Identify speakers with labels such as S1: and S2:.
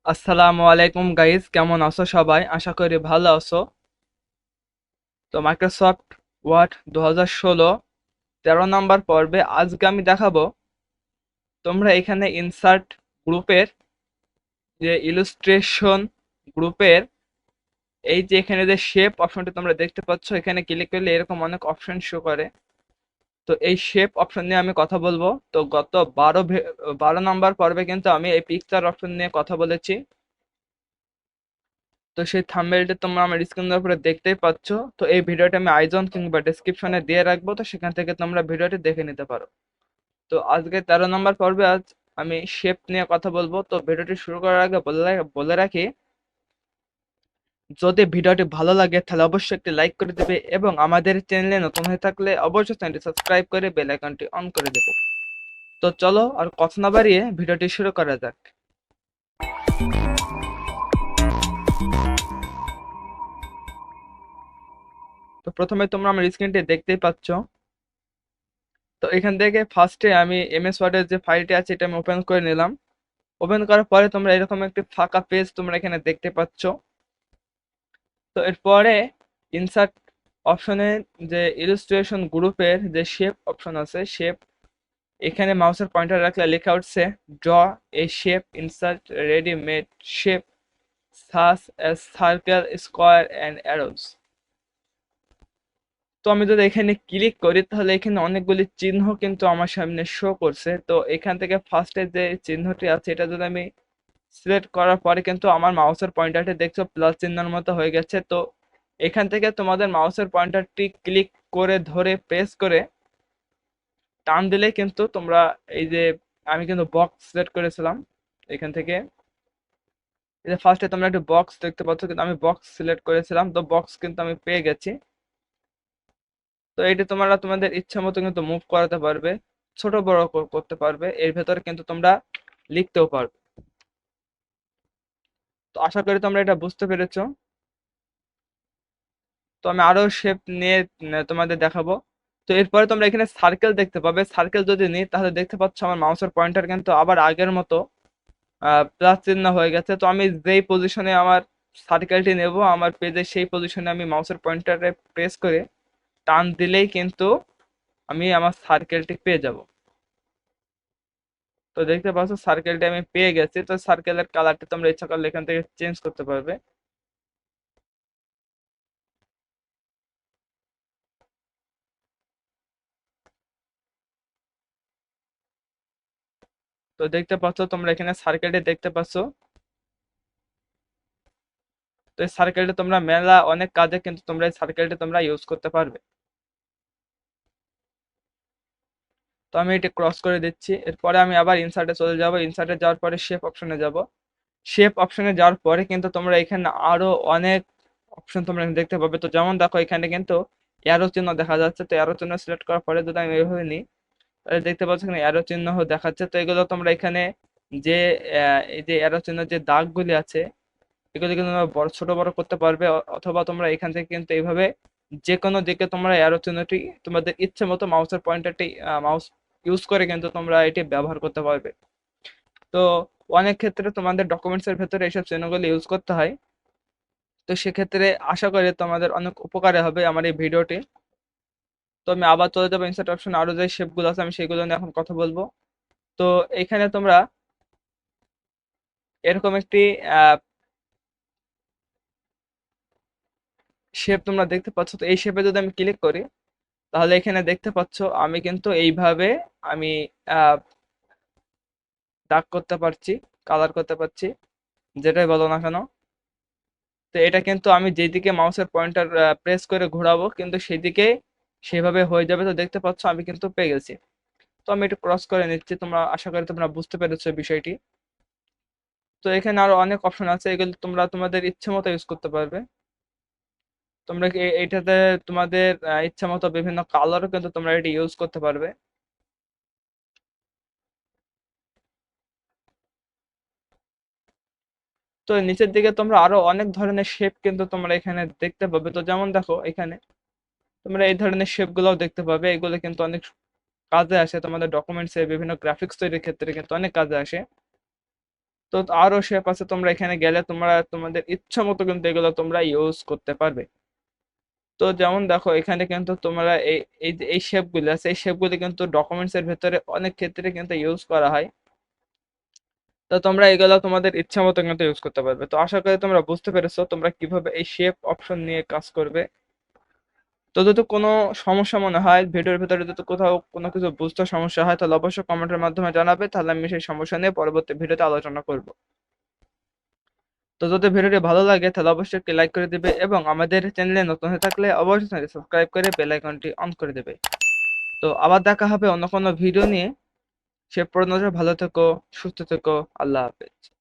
S1: আসসালামু আলাইকুম গাইজ, কেমন আছো সবাই? আশা করি ভালো আছো। তো মাইক্রোসফট ওয়ার্ড 2016 13 নম্বর পর্বে আজকে আমি দেখাবো তোমরা এখানে ইনসার্ট গ্রুপের যে ইলুস্ট্রেশন গ্রুপের এই যে এখানে যে শেপ অপশনটি তোমরা দেখতে পাচ্ছ, এখানে ক্লিক করলে এরকম অনেক অপশন শো করে। তো এই শেপ অপশন নিয়ে আমি কথা বলবো। তো গত 12 নম্বর পর্বে কিন্তু আমি এই পিকচার অপশন নিয়ে কথা বলেছি। তো সেই থাম্বনেলটা তোমরা আমার স্ক্রিনের উপরে দেখতেই পাচ্ছ। তো এই ভিডিওটা আমি আইজন কিংবা ডেসক্রিপশনে দিয়ে রাখবো, তো সেখান থেকে তোমরা ভিডিওটি দেখে নিতে পারো। তো আজকে 13 নম্বর পর্বে আজ আমি শেপ নিয়ে কথা বলবো। তো ভিডিওটি শুরু করার আগে বলে রাখি, যদি ভিডিওটি ভালো লাগে তাহলে অবশ্যই একটি লাইক করে দেবে এবং আমাদের চ্যানেলে নতুন হয়ে থাকলে অবশ্যই চ্যানেলটি সাবস্ক্রাইব করে বেল আইকনটি অন করে দেবে। তো চলো আর কথা না বাড়িয়ে ভিডিওটি শুরু করা যাক। তো প্রথমে তোমরা আমার স্ক্রিনটি দেখতেই পাচ্ছ। তো এখান থেকে ফার্স্টে আমি এমএস ওয়ার্ডের যে ফাইলটি আছে এটা আমি ওপেন করে নিলাম। ওপেন করার পরে তোমরা এরকম একটি ফাঁকা পেজ তোমরা এখানে দেখতে পাচ্ছ। তো এরপরে ইনসার্ট অপশনে যে ইলাস্ট্রেশন গ্রুপের যে শেপ অপশন আছে, শেপ, এখানে মাউসের পয়েন্টার রাখলে লেখা উঠছে draw a shape insert ready made shape such as circle square and arrows. তো আমি যদি এখানে ক্লিক করি তাহলে এখানে অনেকগুলি চিহ্ন কিন্তু আমার সামনে শো করছে। তো এখান থেকে ফার্স্টে যে চিহ্নটি আছে এটা যদি আমি সিলেক্ট করার পরে কিন্তু আমার মাউসের পয়েন্টারটি দেখছো প্লাস চিহ্নের মতো হয়ে গেছে। তো এখান থেকে তোমাদের মাউসের পয়েন্টারটি ক্লিক করে ধরে প্রেস করে টান দিলে কিন্তু তোমরা এই যে আমি কিন্তু বক্স সিলেক্ট করেছিলাম এখান থেকে, এই যে ফার্স্টে তোমরা একটু বক্স দেখতে পাচ্ছ, কিন্তু আমি বক্স সিলেক্ট করেছিলাম, তো বক্স কিন্তু আমি পেয়ে গেছি। তো এইটা তোমরা তোমাদের ইচ্ছা মতো কিন্তু মুভ করাতে পারবে, ছোট বড় করতে পারবে, এর ভেতরে কিন্তু তোমরা লিখতেও পারবে। তো আশা করি তোমরা এটা বুঝতে পেরেছো। তো আমি আরো শেপ নিয়ে তোমাদের দেখাবো। তো এরপরে তোমরা এখানে সার্কেল দেখতে পাবে। সার্কেল যদি নিই তাহলে দেখতে পাচ্ছ আমার মাউসের পয়েন্টার কিন্তু আবার আগের মতো প্লাস চিহ্ন হয়ে গেছে। তো আমি যেই পজিশনে আমার সার্কেলটি নেব আমার পেজে, সেই পজিশনে আমি মাউসের পয়েন্টারে প্রেস করে টান দিলেই কিন্তু আমি আমার সার্কেলটি পেয়ে যাব। তো দেখতে পাচ্ছ সার্কেলটা আমি পেয়ে গেছি। তো সার্কেলের কালারটা তোমরা ইচ্ছা করলে এখান থেকে চেঞ্জ করতে পারবে। তো দেখতে পাচ্ছ তোমরা এখানে সার্কেলটি দেখতে পাচ্ছ। তো এই সার্কেলটা তোমরা মেলা অনেক কাজে কিন্তু তোমরা এই সার্কেলটা তোমরা ইউজ করতে পারবে। তো আমি এটি ক্রস করে দিচ্ছি। এরপরে আমি আবার ইনসার্টে চলে যাব। ইনসার্টে যাওয়ার পরে শেপ অপশনে যাব। শেপ অপশনে যাওয়ার পরে কিন্তু তোমরা এখানে আরো অনেক অপশন তোমরা এখানে দেখতে পাবে। তো যেমন দেখো এখানে কিন্তু অ্যারো চিহ্ন দেখা যাচ্ছে। তো অ্যারো চিহ্ন সিলেক্ট করার পরে যদি আমি এইভাবে নিই তাহলে দেখতে পাচ্ছ এখানে অ্যারো চিহ্ন দেখাচ্ছে। তো এগুলো তোমরা এখানে যে এই যে অ্যারো চিহ্ন যে দাগগুলি আছে এগুলো কিন্তু তোমরা বড় ছোট বড় করতে পারবে, অথবা তোমরা এখান থেকে কিন্তু এইভাবে যে কোনো দিকে তোমরা অ্যারো চিহ্নটি তোমাদের ইচ্ছে মতো মাউসের পয়েন্টারটি মাউস ইউজ করে কিন্তু তোমরা এটি ব্যবহার করতে পারবে। তো অনেক ক্ষেত্রে তোমাদের ডকুমেন্টসের ভেতরে এইসব চিহ্নগুলো ইউজ করতে হয়। তো সেক্ষেত্রে আশা করি তোমাদের অনেক উপকারে হবে আমার এই ভিডিওটি। তো আমি আবার চলে যাবো ইনসার্ট অপশন, আরো যে শেপগুলো আছে আমি সেগুলো নিয়ে এখন কথা বলবো। তো এখানে তোমরা এরকম একটি শেপ তোমরা দেখতে পাচ্ছ। তো এই শেপে যদি আমি ক্লিক করি তাহলে এখানে দেখতে পাচ্ছ আমি কিন্তু এইভাবে আমি আহ, দাগ করতে পারছি, কালার করতে পারছি, যেটাই বলো না কেন। তো এটা কিন্তু আমি যেদিকে মাউসের পয়েন্টার প্রেস করে ঘোরাবো কিন্তু সেই দিকে সেভাবে হয়ে যাবে। তো দেখতে পাচ্ছ আমি কিন্তু পেয়ে গেছি। তো আমি একটু ক্রস করে নিচ্ছি, তোমরা আশা করি তোমরা বুঝতে পেরেছো বিষয়টি। তো এখানে আরো অনেক অপশন আছে, এগুলো তোমরা তোমাদের ইচ্ছে মতো ইউজ করতে পারবে। তোমরা কি এইটাতে তোমাদের ইচ্ছা মতো বিভিন্ন কালারও কিন্তু তোমরা এটি ইউজ করতে পারবে। তো নিচের দিকে তোমরা আরো অনেক ধরনের শেপ কিন্তু তোমরা এখানে দেখতে পাবে। তো যেমন দেখো এখানে তোমরা এই ধরনের শেপ গুলাও দেখতে পাবে। এগুলো কিন্তু অনেক কাজে আসে তোমাদের ডকুমেন্টসে, বিভিন্ন গ্রাফিক্স তৈরির ক্ষেত্রে কিন্তু অনেক কাজে আসে। তো আরো শেপ আছে, তোমরা এখানে গেলে তোমরা তোমাদের ইচ্ছা মতো কিন্তু এগুলো তোমরা ইউজ করতে পারবে। তো যেমন দেখো এখানে কিন্তু তোমরা এই এই যে এই শেপগুলি আছে, এই শেপগুলি কিন্তু ডকুমেন্টস এর ভেতরে অনেক ক্ষেত্রে কিন্তু ইউজ করা হয়। তো তোমরা এগুলো তোমাদের ইচ্ছা মতো কিন্তু ইউজ করতে পারবে। তো আশা করি তোমরা বুঝতে পেরেছো তোমরা কিভাবে এই শেপ অপশন নিয়ে কাজ করবে। তো যদি কোনো সমস্যা মনে হয় ভিডিওর ভিতরে, যদি কোথাও কোনো কিছু বুঝতে সমস্যা হয়, তাহলে অবশ্যই কমেন্টের মাধ্যমে জানাবে, তাহলে আমি সেই সমস্যা নিয়ে পরবর্তী ভিডিওতে আলোচনা করব। তো যদি ভিডিওটি ভালো লাগে তাহলে অবশ্যই একটি লাইক করে দিবে, এবং আমাদের চ্যানেলে নতুন হয়ে থাকলে অবশ্যই চ্যানেলটি সাবস্ক্রাইব করে বেল আইকনটি অন করে দেবে। তো আবার দেখা হবে অন্য কোনো ভিডিও নিয়ে। সে পর্যন্ত ভালো থেকো, সুস্থ থেকো, আল্লাহ হাফেজ।